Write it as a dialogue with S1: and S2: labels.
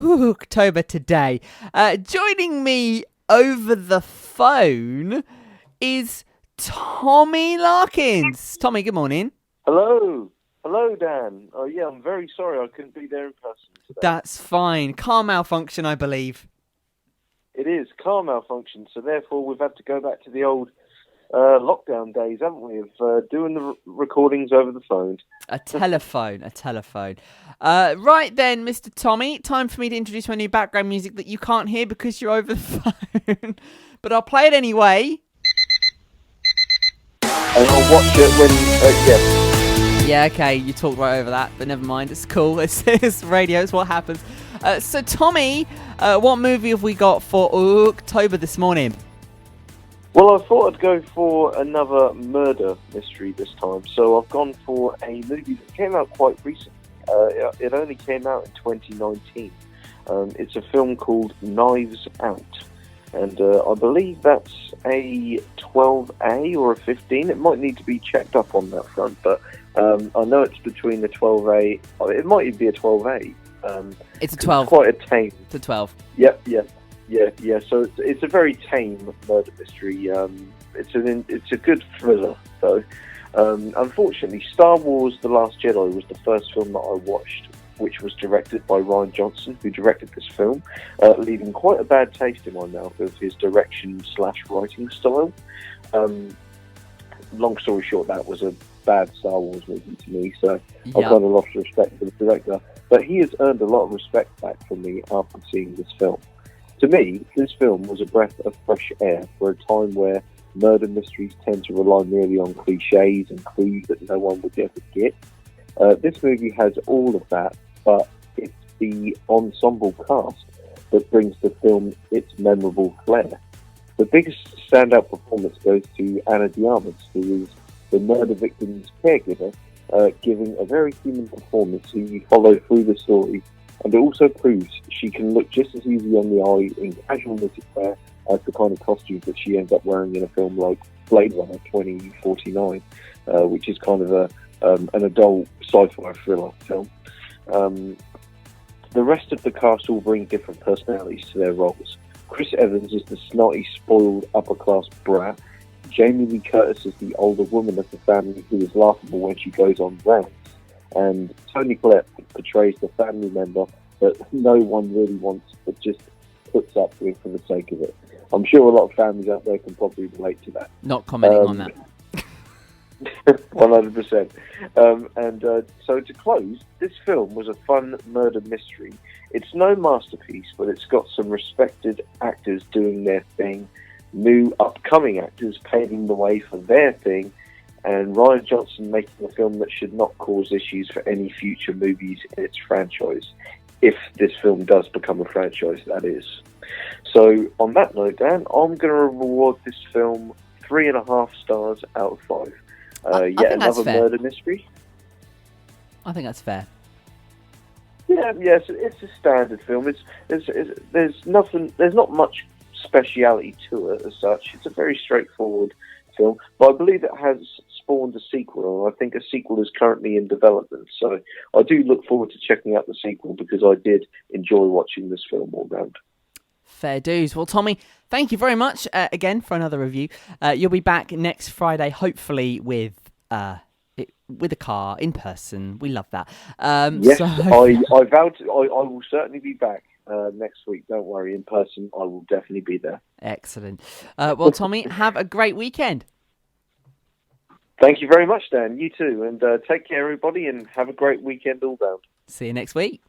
S1: October today. Joining me over the phone is Tommy Larkins. Tommy, good morning.
S2: Hello. Hello, Dan. Oh, yeah, I'm very sorry I couldn't be there in person today.
S1: That's fine. Car malfunction, I believe.
S2: It is car malfunction, so therefore we've had to go back to the old lockdown days, haven't we, of doing the recordings over the phone.
S1: A telephone. Right then, Mr. Tommy, time for me to introduce my new background music that you can't hear because you're over the phone. But I'll play it anyway.
S2: And I'll watch it when, yes.
S1: Yeah, okay, you talked right over that, but never mind. It's cool. It's radio. It's what happens. So, Tommy, what movie have we got for October this morning?
S2: Well, I thought I'd go for another murder mystery this time, so I've gone for a movie that came out quite recently. It only came out in 2019. It's a film called Knives Out. And I believe that's a 12A or a 15. It might need to be checked up on that front, but I know it's between the 12A. It might even be a 12A.
S1: It's a 12.
S2: It's quite a tame.
S1: It's a 12.
S2: Yep, yeah. So it's a very tame murder mystery. It's a good thriller, though. Unfortunately, Star Wars: The Last Jedi was the first film that I watched, which was directed by Rian Johnson, who directed this film, leaving quite a bad taste in my mouth of his direction/writing style. Long story short, that was a bad Star Wars movie to me, so I've kind of lost respect for the director. But he has earned a lot of respect back from me after seeing this film. To me, this film was a breath of fresh air for a time where murder mysteries tend to rely merely on cliches and clues that no one would ever get. This movie has all of that, but it's the ensemble cast that brings the film its memorable flair. The biggest standout performance goes to Anna de Armas, who is the murder victim's caregiver, giving a very human performance who you follow through the story, and it also proves she can look just as easy on the eye in casual knitted wear as the kind of costumes that she ends up wearing in a film like Blade Runner 2049, which is kind of an adult sci-fi thriller film. The rest of the cast all bring different personalities to their roles. Chris Evans is the snotty, spoiled, upper-class brat. Jamie Lee Curtis is the older woman of the family who is laughable when she goes on rants. And Toni Collette portrays the family member that no one really wants, but just puts up with for the sake of it. I'm sure a lot of families out there can probably relate to that.
S1: Not commenting on that.
S2: 100%. So to close, this film was a fun murder mystery. It's no masterpiece, but it's got some respected actors doing their thing, new upcoming actors paving the way for their thing, and Rian Johnson making a film that should not cause issues for any future movies in its franchise, if this film does become a franchise, that is. So on that note, Dan, I'm going to reward this film 3.5 stars out of 5. Yet another murder mystery.
S1: I think that's fair.
S2: Yes, it's a standard film. There's not much speciality to it as such. It's a very straightforward film, but I believe it has spawned a sequel, and I think a sequel is currently in development. So I do look forward to checking out the sequel because I did enjoy watching this film all round.
S1: Fair dues. Well, Tommy, thank you very much again for another review. You'll be back next Friday, hopefully with a car in person. We love that.
S2: Yes, I vowed I will certainly be back next week. Don't worry, in person I will definitely be there.
S1: Excellent. Well, Tommy, have a great weekend.
S2: Thank you very much, Dan. You too, and take care, everybody, and have a great weekend all round.
S1: See you next week.